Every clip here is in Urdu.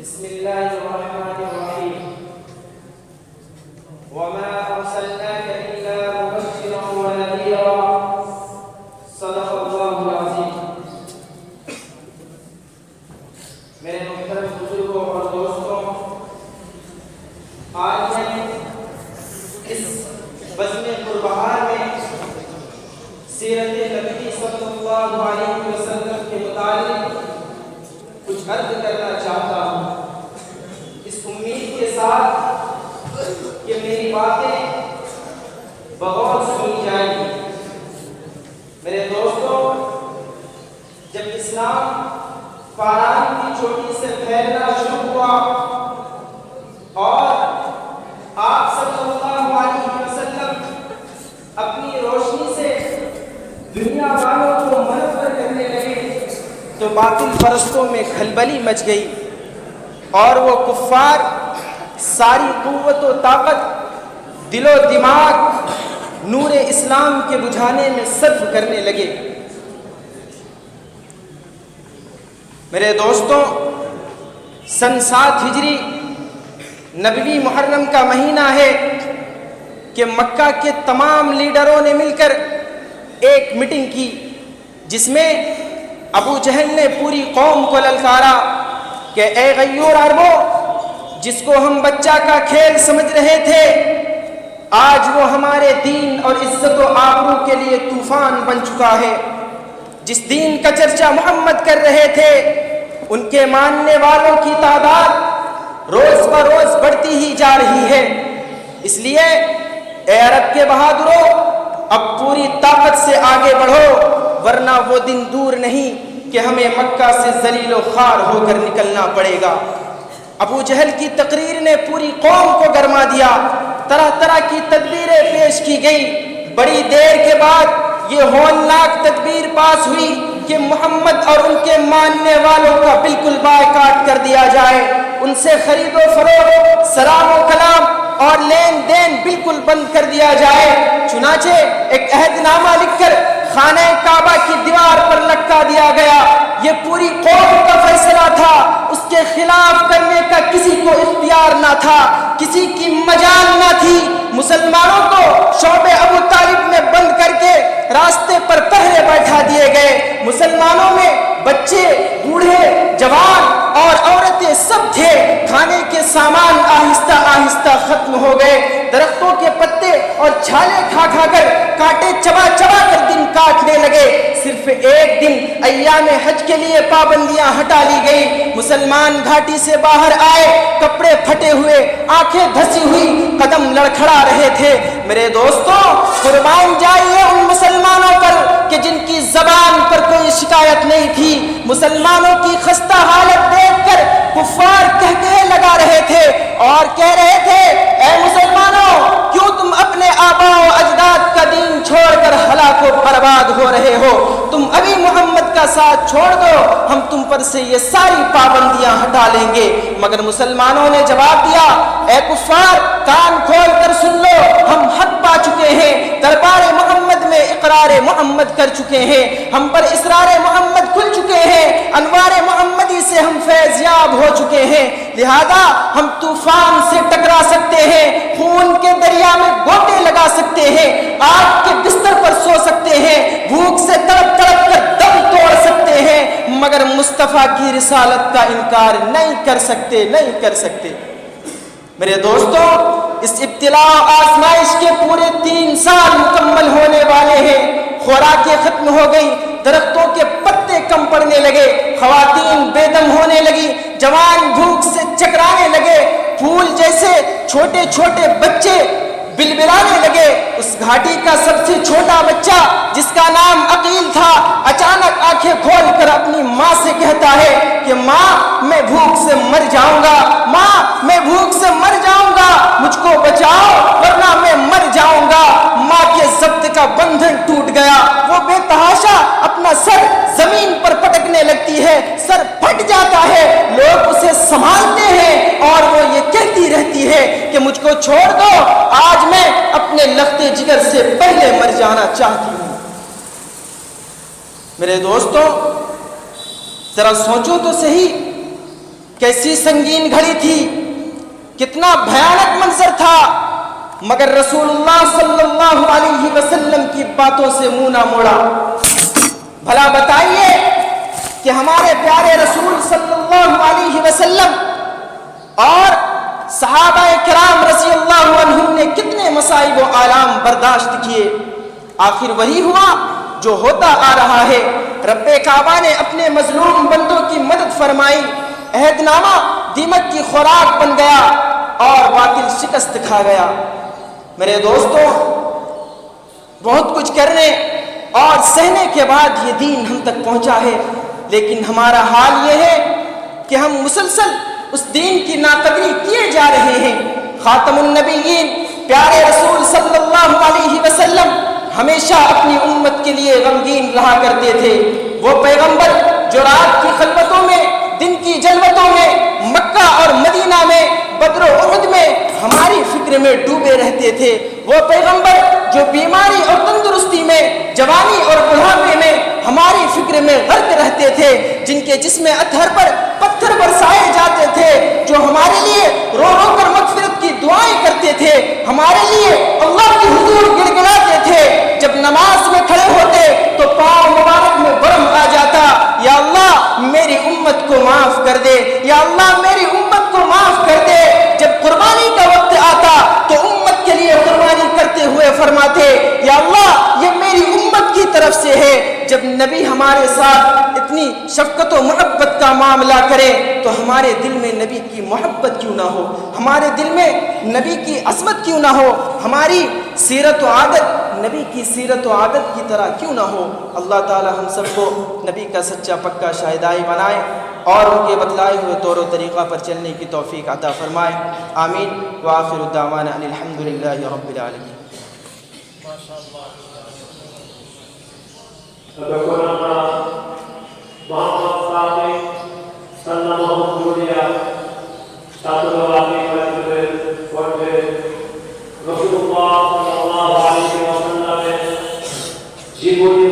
بسم الله الرحمن الرحيم وما أرسلناك إلا مبشرا ونذيرا صدق الله العظيم. میرے محترم بزرگوں اور دوستوں، آج میں اس بزم قربہار میں سیرت نبی صلی اللہ علیہ وسلم کے متعلق کچھ عرض کرنا چاہتا ہوں، اس امید کے ساتھ کہ میری باتیں بغور سنی جائیں گی۔ میرے دوستوں، جب اسلام فاران کی چوٹی سے پھیلنا شروع ہوا اور آپ صلی اللہ علیہ وسلم اپنی روشنی سے دنیا والوں کو منور کرنے لگے تو باطل پرستوں میں کھلبلی مچ گئی اور وہ کفار ساری قوت و طاقت، دل و دماغ نور اسلام کے بجھانے میں صرف کرنے لگے۔ میرے دوستوں، سن 7 ہجری نبوی محرم کا مہینہ ہے کہ مکہ کے تمام لیڈروں نے مل کر ایک میٹنگ کی، جس میں ابو جہل نے پوری قوم کو للکارا کہ اے غیور عربو، جس کو ہم بچہ کا کھیل سمجھ رہے تھے، آج وہ ہمارے دین اور عزت و آبرو کے لیے طوفان بن چکا ہے۔ جس دین کا چرچا محمد کر رہے تھے، ان کے ماننے والوں کی تعداد روز بروز بڑھتی ہی جا رہی ہے۔ اس لیے اے عرب کے بہادروں، اب پوری طاقت سے آگے بڑھو، ورنہ وہ دن دور نہیں کہ ہمیں مکہ سے ذلیل و خوار ہو کر نکلنا پڑے گا۔ ابو جہل کی تقریر نے پوری قوم کو گرما دیا، طرح طرح کی تدبیریں پیش کی گئی۔ بڑی دیر کے بعد یہ ہولناک تدبیر پاس ہوئی کہ محمد اور ان کے ماننے والوں کا بالکل بائیکاٹ کر دیا جائے، ان سے خرید و فروخت، سلام و کلام اور لین دین بالکل بند کر دیا جائے۔ چنانچہ ایک عہد نامہ لکھ کر خانہ کعبہ کی دیوار پر لٹکا دیا گیا۔ یہ پوری قوم کا فیصلہ تھا، اس کے خلاف کرنے کا کسی کو اختیار نہ تھا، کسی کی مجال نہ تھی۔ مسلمانوں کو شعب ابو طالب میں بند کر کے راستے پر پہرے بیٹھا دیے گئے۔ مسلمانوں میں بچے، بوڑھے، جوان اور عورتیں سب تھے۔ کھانے کے سامان آہستہ آہستہ ختم ہو گئے۔ درختوں کے پتے اور چھالے کھا کھا کر، کانٹے چبا چبا کر دن کاٹنے لگے۔ صرف ایک دن ایام حج کے لیے پابندیاں ہٹا لی گئی۔ مسلمان گھاٹی سے باہر آئے، کپڑے پھٹے ہوئے، آنکھیں دھسی ہوئی، قدم لڑکھڑا رہے تھے۔ میرے دوستوں، قربان جائیے ان مسلمانوں پر کہ جن کی زبان پر کوئی شکایت نہیں تھی۔ مسلمانوں کی خستہ حالت دیکھ کر کفار کہکہے لگا رہے تھے اور کہہ رہے تھے، اے مسلمانوں، کیوں تم اپنے آباء و اجداد کا دین چھوڑ کر ہلاک و برباد ہو رہے ہو؟ تم ابھی محمد کا ساتھ چھوڑ دو، ہم تم پر سے یہ ساری پابندیاں ہٹا لیں گے۔ مگر مسلمانوں نے جواب دیا، اے کفار، کان کھول کر سن لو، ہم حق پا چکے ہیں، دربار محمد میں اقرار محمد کر چکے ہیں، ہم پر اسرار محمد کھل چکے ہیں، انوار محمدی سے ہم فیض یاب ہو چکے ہیں، لہذا ہم طوفان سے ٹکرا سکتے ہیں، خون کے دریا میں گوتے لگا سکتے ہیں، آگ کے بستر پر سو سکتے ہیں، بھوک سے تڑپ تڑپ کر دم توڑ سکتے ہیں، مگر مصطفیٰ کی رسالت کا انکار نہیں کر سکتے، نہیں کر سکتے۔ میرے دوستوں، اس ابتلاء و آزمائش کے پورے 3 سال مکمل ہونے والے ہیں۔ خوراکیں ختم ہو گئی، درختوں کے پتے کم پڑنے لگے، خواتین بے دم ہونے لگی، جوان بھوک سے چکرانے لگے، پھول جیسے چھوٹے چھوٹے بچے بلبلانے لگے۔ اس گھاٹی کا سب سے چھوٹا بچہ جس کا نام عقیل تھا، اچانک آنکھیں کھول کر اپنی ماں سے کہتا ہے کہ ماں، میں بھوک سے مر جاؤں گا، ماں، میں بھوک سے مر جاؤں گا، مجھ کو بچاؤ ورنہ میں مر جاؤں گا۔ ماں کے ضبط کا بندھن ٹوٹ گیا، وہ بے تحاشا اپنا سر زمین پر پٹکنے لگتی ہے، سر پھٹ جاتا ہے، لوگ اسے سنبھالتے ہیں اور وہ یہ کہتی رہتی ہے کہ مجھ کو چھوڑ دو، آج میں اپنے لختے جگر سے پہلے مر جانا چاہتی ہوں۔ میرے دوستوں، ذرا سوچو تو صحیح، کیسی سنگین گھڑی تھی، کتنا بھیانک منظر تھا، مگر رسول اللہ صلی اللہ علیہ وسلم کی باتوں سے منہ نہ موڑا۔ بھلا بتائیے کہ ہمارے پیارے رسول صلی اللہ علیہ وسلم اور صحابہ کرام رضی اللہ عنہم نے کتنے مصائب و آلام برداشت کیے، آخر وہی ہوا جو ہوتا آ رہا ہے۔ رب کعبہ نے اپنے مظلوم بندوں کی مدد فرمائی، عہد نامہ دیمک کی خوراک بن گیا اور باطل شکست کھا گیا۔ میرے دوستو، بہت کچھ کرنے اور سہنے کے بعد یہ دین ہم تک پہنچا ہے، لیکن ہمارا حال یہ ہے کہ ہم مسلسل اس دین کی ناقدری کیے جا رہے ہیں۔ خاتم النبیین پیارے رسول صلی اللہ علیہ وسلم ہمیشہ اپنی امت کے لیے غمگین رہا کرتے تھے۔ وہ پیغمبر جو رات کی خلوتوں میں، دن کی جلوتوں میں، مکہ اور مدینہ میں، بدر و احد میں ہماری فکر میں ڈوبے رہتے تھے۔ وہ پیغمبر جو بیماری اور تندرستی میں، جوانی اور بڑھاپے میں ہماری فکر میں غرق رہتے تھے، جن کے جسم اطہر پر پتھر برسائے جاتے تھے، جو ہمارے لیے رو رو کر مغفرت کی دعائیں کرتے تھے، ہمارے لیے اللہ کی حضور گڑ گڑاتے تھے۔ جب نماز میں کھڑے ہوتے تو پاؤں مبارک میں برم آ جاتا، یا اللہ میری امت کو معاف کر دے، یا اللہ میری امت کو معاف کر دے۔ جب قربانی کا وقت آتا تو امت کے لیے قربانی کرتے ہوئے فرماتے، یا اللہ یہ میری امت کی طرف سے ہے۔ جب نبی ہمارے ساتھ اتنی شفقت و محبت کا معاملہ کرے تو ہمارے دل میں نبی کی محبت کیوں نہ ہو، ہمارے دل میں نبی کی عظمت کیوں نہ ہو، ہماری سیرت و عادت نبی کی سیرت و عادت کی طرح کیوں نہ ہو۔ اللہ تعالی ہم سب کو نبی کا سچا پکا شاہدائی بنائے اور ان کے بتلائے ہوئے طور و طریقہ پر چلنے کی توفیق عطا فرمائے۔ آمین۔ وآخر الدعوانا ان الحمدللہ رب العالمین۔ জীবনী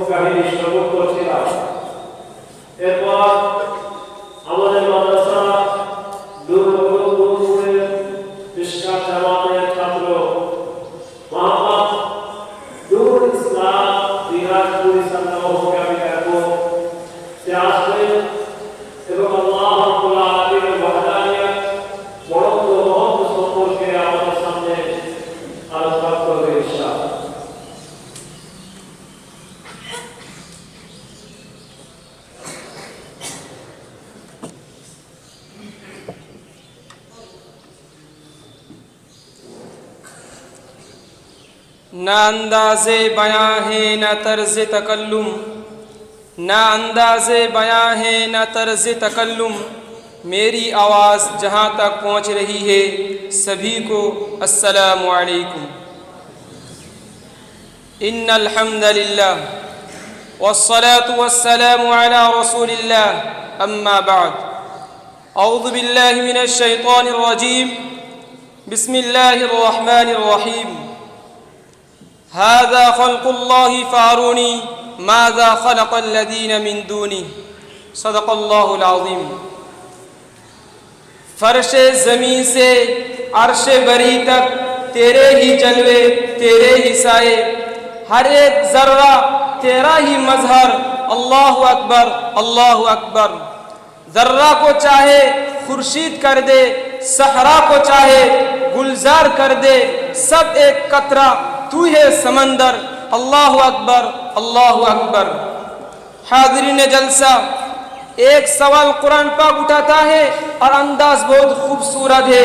কাহিনী শ্রবণ করছিলাম। এরপর আমাদের মাদ্রাসা দুর্গাপুরের ইসলাম জামাতের ছাত্র মোহাম্মদ নূর ইসলাম দিনাজপুরি সাল্লাল্লাহু আলাইহি সে আসবেন এবং আল্লাহ রাব্বুল আলামিনের ওয়াহদানিয়ত বড়ত্ব মহত্ব সম্পর্কে আমাদের সামনে আলোচনা করবে ইনশাআল্লাহ। نہ انداز بیاں ہے نہ طرز تکلم، نہ انداز بیاں ہے نہ طرز تکلم، میری آواز جہاں تک پہنچ رہی ہے سبھی کو السلام علیکم۔ ان الحمد للہ والصلاة والسلام على رسول اللہ، اما بعد، اعوذ باللہ من الشیطان الرجیم، بسم اللہ الرحمن الرحیم۔ هذا خلق الله فاروني ماذا خلق الذين من دونه، صدق اللہ العظیم۔ فرش زمین سے عرش بری تک تیرے ہی جلوے، تیرے ہی سائے، ہر ایک ذرہ تیرا ہی مظہر، اللہ اکبر اللہ اکبر۔ ذرہ کو چاہے خورشید کر دے، صحرا کو چاہے گلزار کر دے، سب ایک قطرہ تو ہے سمندر، اللہ اکبر اللہ اکبر۔ حاضرین جلسہ، ایک سوال قرآن پاک اٹھاتا ہے اور انداز بہت خوبصورت ہے،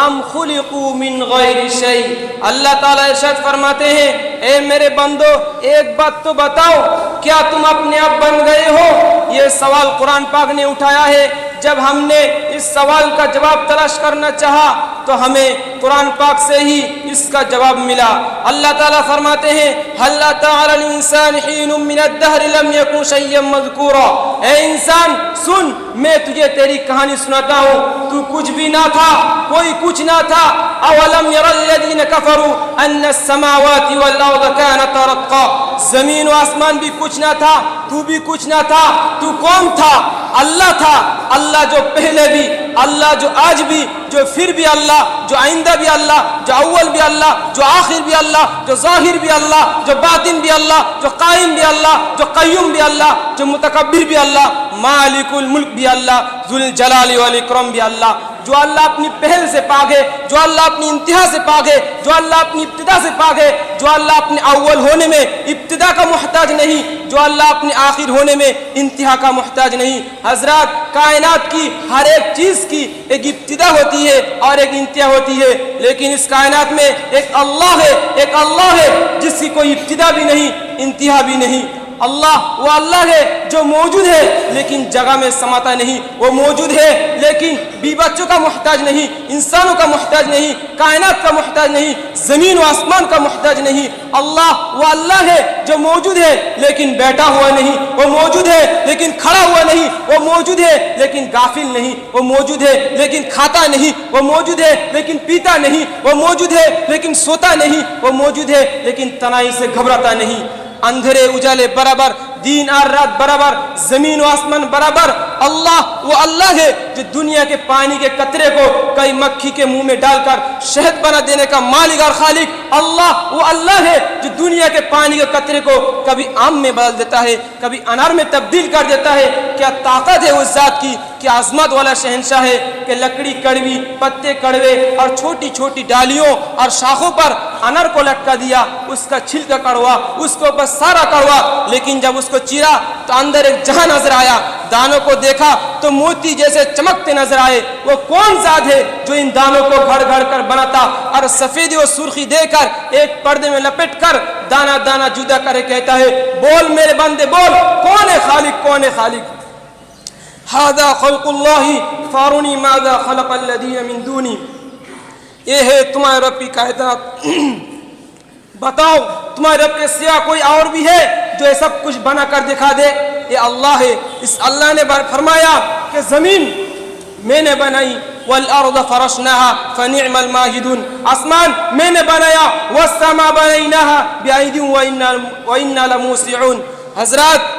ام خلقوا من غیر شیء۔ اللہ تعالیٰ ارشاد فرماتے ہیں، اے میرے بندو ایک بات تو بتاؤ، کیا تم اپنے آپ بن گئے ہو؟ یہ سوال قرآن پاک نے اٹھایا ہے۔ جب ہم نے اس سوال کا جواب تلاش کرنا چاہا تو ہمیں قرآن پاک سے ہی اس کا جواب ملا۔ اللہ تعالیٰ فرماتے ہیں، هل أتى على الإنسان حين من الدهر لم يكن شيئا مذكورا۔ اے انسان سن، میں تجھے تیری کہانی سناتا ہوں، تو کچھ بھی نہ تھا، کوئی کچھ نہ تھا۔ اولم ير الذين كفروا ان السماوات والارض كانتا رتقا۔ زمین و آسمان بھی کچھ نہ تھا، تو بھی کچھ نہ تھا، تو کون تھا؟ اللہ تھا، اللہ جو پہلے بھی، اللہ جو آج بھی، جو پھر بھی اللہ، جو آئندہ بھی اللہ، جو اول بھی اللہ، جو آخر بھی اللہ، جو ظاہر بھی اللہ، جو باطن بھی اللہ، جو قائم بھی اللہ، جو قیوم بھی اللہ، جو متکبر بھی اللہ، مالک الملک بھی اللہ، ذو الجلال والاکرام بھی اللہ، جو اللہ اپنی پہل سے پاک ہے، جو اللہ اپنی انتہا سے پاک ہے، جو اللہ اپنی ابتدا سے پاک ہے، جو اللہ اپنے اول ہونے میں ابتدا کا محتاج نہیں، جو اللہ اپنے آخر ہونے میں انتہا کا محتاج نہیں۔ حضرات، کائنات کی ہر ایک چیز کی ایک ابتدا ہوتی ہے اور ایک انتہا ہوتی ہے، لیکن اس کائنات میں ایک اللہ ہے جس کی کوئی ابتدا بھی نہیں، انتہا بھی نہیں۔ اللہ وہ اللہ ہے جو موجود ہے لیکن جگہ میں سماتا نہیں، وہ موجود ہے لیکن بی بچوں کا محتاج نہیں، انسانوں کا محتاج نہیں، کائنات کا محتاج نہیں، زمین و آسمان کا محتاج نہیں۔ اللہ وہ اللہ ہے جو موجود ہے لیکن بیٹھا ہوا نہیں، وہ موجود ہے لیکن کھڑا ہوا نہیں، وہ موجود ہے لیکن غافل نہیں، وہ موجود ہے لیکن کھاتا نہیں، وہ موجود ہے لیکن پیتا نہیں، وہ موجود ہے لیکن سوتا نہیں، وہ موجود ہے لیکن تنہائی سے گھبراتا نہیں۔ اندھیرے اجالے برابر، دن اور رات برابر، زمین و آسمان برابر، اللہ وہ اللہ ہے جو دنیا کے پانی کے قطرے کو کئی مکھی کے منہ میں ڈال کر شہد بنا دینے کا مالک اور خالق۔ اللہ وہ اللہ ہے جو دنیا کے پانی کے قطرے کو کبھی آم میں بدل دیتا ہے، کبھی انار میں تبدیل کر دیتا ہے۔ کیا طاقت ہے اس ذات کی، کیا عظمت والا شہنشاہ ہے کہ لکڑی کڑوی، پتے کڑوے اور چھوٹی چھوٹی ڈالیوں اور شاخوں پر انار کو لٹکا دیا، اس کا چھلکا کڑوا، اس کو بس سارا کڑوا، لیکن جب اس کو چیرا تو اندر ایک جہاں نظر آیا، دانوں کو دیکھا تو موتی جیسے چمکتے نظر آئے۔ وہ کون ذات ہے جو ان دانوں کو گھڑ گھڑ کر بناتا اور سفیدی و سرخی دے کر ایک پردے میں لپٹ کر دانا دانا جدا کرے کہتا ہے، بول میرے بندے بول، کون ہے خالق، کون ہے خالق؟ ھذا خلق اللہ فارونی ماذا خلق الذین من دونی، یہ ہے تمہارے رب کی کائنات، بتاؤ تمہارے رب کے سوا کوئی اور بھی ہے جو یہ سب کچھ بنا کر دکھا دے؟ یہ اللہ ہے۔ اس اللہ نے فرمایا کہ زمین میں نے بنائی، والارض فرشناها فنعم الماهدون، آسمان میں نے بنایا، والسماء بنيناها بأيد وإنا لموسعون۔ حضرات،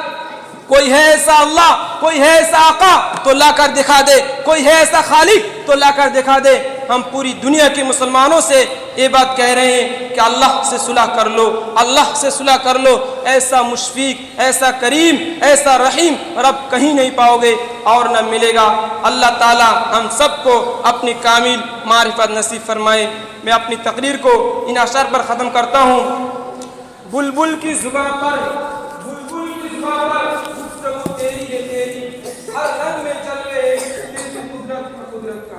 کوئی ہے ایسا اللہ، کوئی ہے ایسا آقا تو لا کر دکھا دے، کوئی ہے ایسا خالق تو لا کر دکھا دے۔ ہم پوری دنیا کے مسلمانوں سے یہ بات کہہ رہے ہیں کہ اللہ سے صلح کر لو، اللہ سے صلح کر لو۔ ایسا مشفق، ایسا کریم، ایسا رحیم رب کہیں نہیں پاؤ گے اور نہ ملے گا۔ اللہ تعالی ہم سب کو اپنی کامل معرفت نصیب فرمائے۔ میں اپنی تقریر کو ان اشعار پر ختم کرتا ہوں۔ بلبل کی زبان پر گفتگو تیری ہے تیری، ہر رنگ میں چل رہے قدرت کا۔